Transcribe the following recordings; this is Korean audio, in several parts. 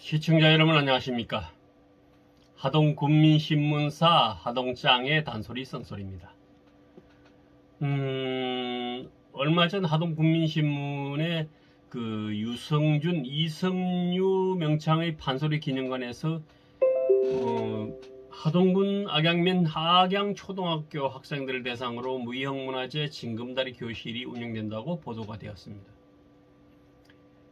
시청자 여러분 안녕하십니까. 하동군민신문사 하동짱의 단소리 썬소리입니다. 얼마 전 하동군민신문에 그 유성준, 이성유 명창의 판소리 기념관에서 하동군 악양면 하양초등학교 학생들을 대상으로 무형문화재 징검다리 교실이 운영된다고 보도가 되었습니다.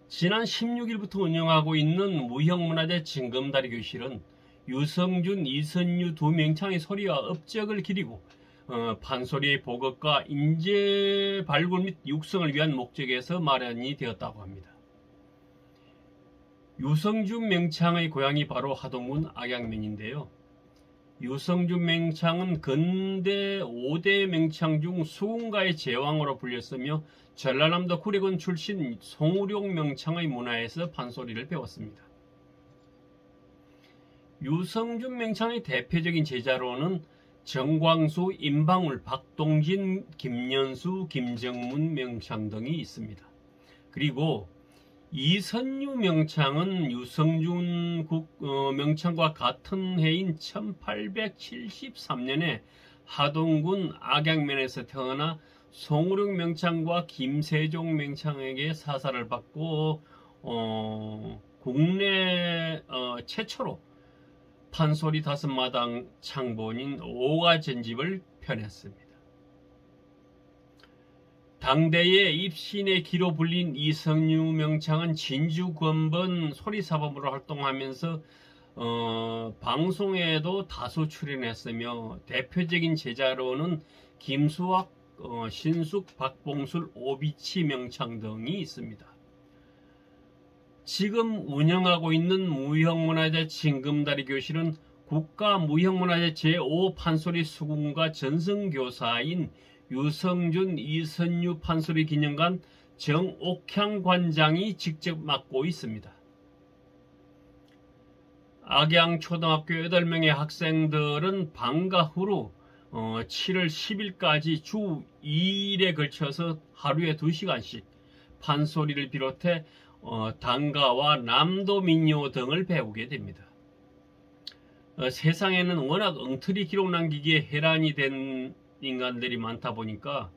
지난 16일부터 운영하고 있는 무형문화재 징검다리 교실은 유성준, 이선유 두 명창의 소리와 업적을 기리고 판소리의 보급과 인재 발굴 및 육성을 위한 목적에서 마련이 되었다고 합니다. 유성준 명창의 고향이 바로 하동군 악양면인데요. 유성준 명창은 근대 5대 명창 중 수군가의 제왕으로 불렸으며 전라남도 구례군 출신 송우룡 명창의 문화에서 판소리를 배웠습니다. 유성준 명창의 대표적인 제자로는 정광수, 임방울, 박동진, 김연수, 김정문 명창 등이 있습니다. 그리고 이선유 명창은 유성준 명창과 같은 해인 1873년에 하동군 악양면에서 태어나 송우룡 명창과 김세종 명창에게 사사를 받고 국내 최초로 판소리 5마당 창본인 오가전집을 펴냈습니다. 당대의 입신의 기로 불린 이성유 명창은 진주 권번 소리사범으로 활동하면서 방송에도 다수 출연했으며 대표적인 제자로는 김수학, 신숙, 박봉술, 오비치 명창 등이 있습니다. 지금 운영하고 있는 무형문화재 징검다리 교실은 국가무형문화재 제5 판소리 수군가 전승교사인 유성준, 이선유 판소리 기념관 정옥향 관장이 직접 맡고 있습니다. 악양초등학교 8명의 학생들은 방과 후로 7월 10일까지 주 2일에 걸쳐서 하루에 2시간씩 판소리를 비롯해 단가와 남도민요 등을 배우게 됩니다. 세상에는 워낙 엉터리 기록 남기기에 해란이 된 인간들이 많다 보니까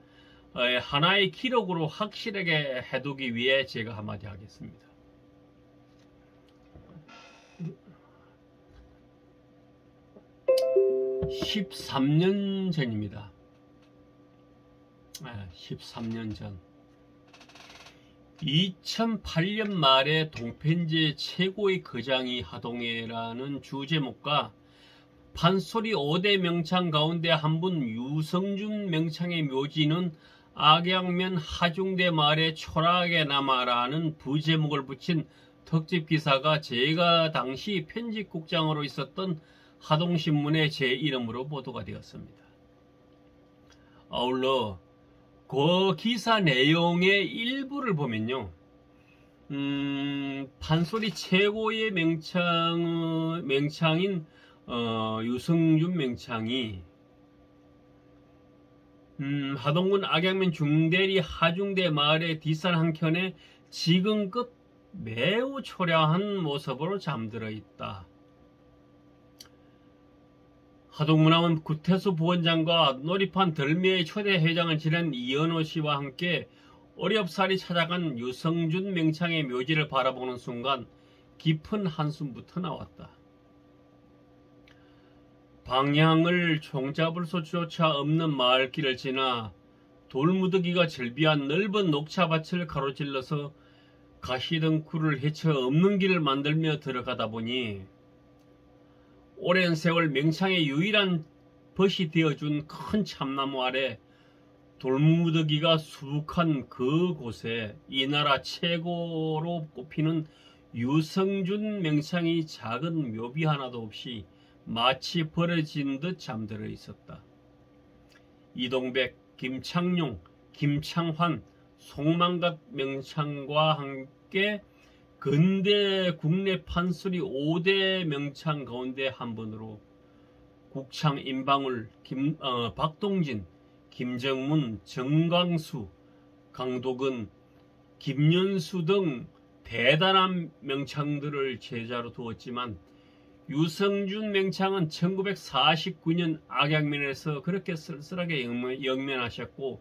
하나의 기록으로 확실하게 해두기 위해 제가 한마디 하겠습니다. 13년 전입니다. 13년 전 2008년 말에 동편제 최고의 거장이 하동해라는 주제목과 판소리 5대 명창 가운데 한 분 유성준 명창의 묘지는 악양면 하중대 마을의 초락에 남아라는 부제목을 붙인 특집 기사가 제가 당시 편집국장으로 있었던 하동신문의 제 이름으로 보도가 되었습니다. 아울러 그 기사 내용의 일부를 보면요, 판소리 최고의 명창인 유성준 명창이 하동군 악양면 중대리 하중대 마을의 뒷산 한켠에 지금껏 매우 초라한 모습으로 잠들어 있다. 하동문화원 구태수 부원장과 놀이판 덜미의 초대 회장을 지낸 이현호 씨와 함께 어렵사리 찾아간 유성준 명창의 묘지를 바라보는 순간 깊은 한숨부터 나왔다. 방향을 총잡을 수조차 없는 마을길을 지나 돌무더기가 절비한 넓은 녹차밭을 가로질러서 가시덩굴을 헤쳐 없는 길을 만들며 들어가다 보니 오랜 세월 명창의 유일한 벗이 되어준 큰 참나무 아래 돌무더기가 수북한 그곳에 이 나라 최고로 꼽히는 유성준 명창의 작은 묘비 하나도 없이 마치 버려진 듯 잠들어 있었다. 이동백, 김창룡, 김창환, 송만갓 명창과 함께 근대 국내 판소리 5대 명창 가운데 한 분으로 국창 임방울, 박동진, 김정문, 정광수, 강도근, 김연수 등 대단한 명창들을 제자로 두었지만 유성준 명창은 1949년 악양면에서 그렇게 쓸쓸하게 영면하셨고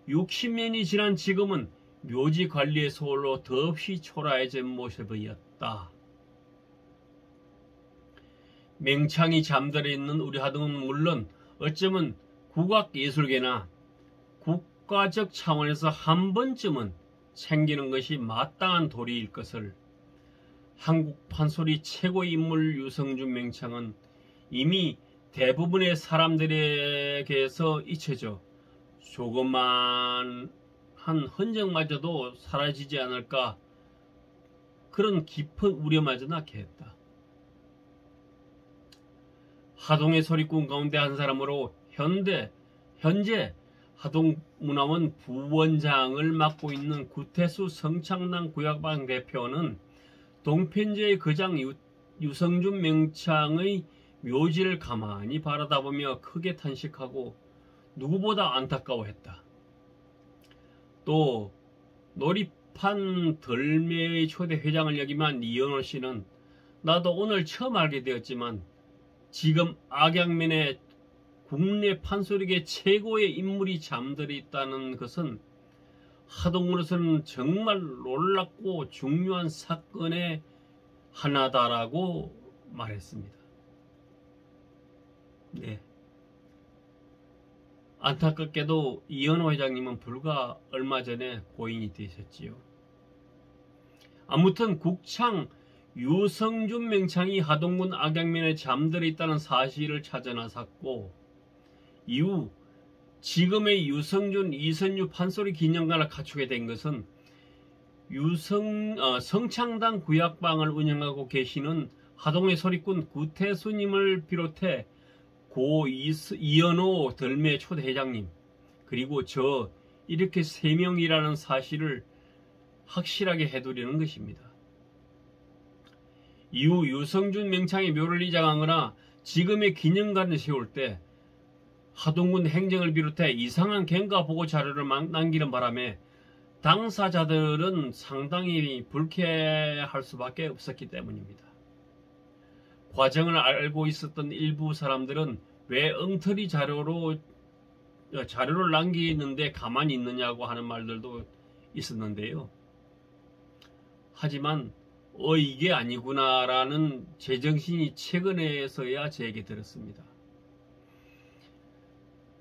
60년이 지난 지금은 묘지 관리의 소홀로 더없이 초라해진 모습이었다. 명창이 잠들어 있는 우리 하동은 물론 어쩌면 국악예술계나 국가적 차원에서 한 번쯤은 챙기는 것이 마땅한 도리일 것을 한국 판소리 최고의 인물 유성준 명창은 이미 대부분의 사람들에게서 잊혀져 조그만 한 흔적마저도 사라지지 않을까 그런 깊은 우려마저 낳게 했다. 하동의 소리꾼 가운데 한 사람으로 현재 하동문화원 부원장을 맡고 있는 구태수 성창당 구약방 대표는 동편제의 거장 유성준 명창의 묘지를 가만히 바라다보며 크게 탄식하고 누구보다 안타까워했다. 또 놀이판 덜매의 초대 회장을 역임한 이현호 씨는 나도 오늘 처음 알게 되었지만 지금 악양면에 국내 판소리계 최고의 인물이 잠들어 있다는 것은 하동으로서는 정말 놀랍고 중요한 사건의 하나다라고 말했습니다. 네. 안타깝게도 이현호 회장님은 불과 얼마 전에 고인이 되셨지요. 아무튼 국창 유성준 명창이 하동군 악양면에 잠들어 있다는 사실을 찾아 나섰고 이후 지금의 유성준, 이선유 판소리 기념관을 갖추게 된 것은 성창당 구약방을 운영하고 계시는 하동의 소리꾼 구태수님을 비롯해 고 이현호 덜매 초대 회장님 그리고 저 이렇게 3명이라는 사실을 확실하게 해두려는 것입니다. 이후 유성준 명창의 묘를 이장하거나 지금의 기념관을 세울 때 하동군 행정을 비롯해 이상한 경과 보고 자료를 남기는 바람에 당사자들은 상당히 불쾌할 수밖에 없었기 때문입니다. 과정을 알고 있었던 일부 사람들은 왜 엉터리 자료를 남기는데 가만히 있느냐고 하는 말들도 있었는데요. 하지만 이게 아니구나라는 제정신이 최근에서야 제게 들었습니다.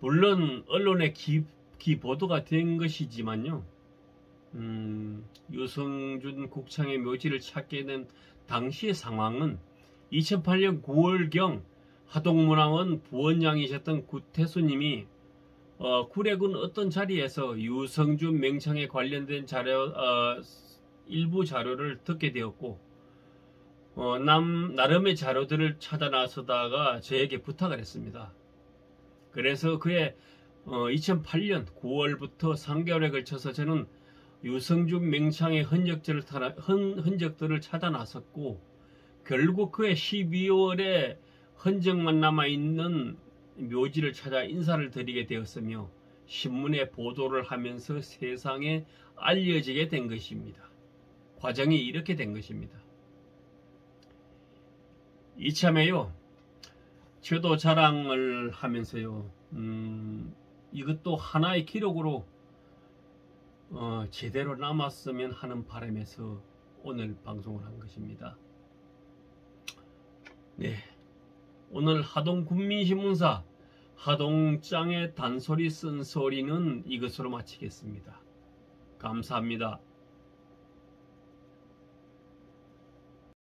물론 언론에 보도가 된 것이지만요. 유성준 국창의 묘지를 찾게 된 당시의 상황은 2008년 9월경 하동문화원 부원장이셨던 구태수님이 구례군 어떤 자리에서 유성준 명창에 관련된 일부 자료를 듣게 되었고 나름의 자료들을 찾아 나서다가 저에게 부탁을 했습니다. 그래서 그해 2008년 9월부터 3개월에 걸쳐서 저는 유성준 명창의 흔적들을 찾아 나섰고 결국 그해 12월에 흔적만 남아있는 묘지를 찾아 인사를 드리게 되었으며 신문에 보도를 하면서 세상에 알려지게 된 것입니다. 과정이 이렇게 된 것입니다. 이참에요. 저도 자랑을 하면서요. 이것도 하나의 기록으로 제대로 남았으면 하는 바람에서 오늘 방송을 한 것입니다. 네, 오늘 하동군민신문사 하동장의 단소리 쓴소리는 이것으로 마치겠습니다. 감사합니다.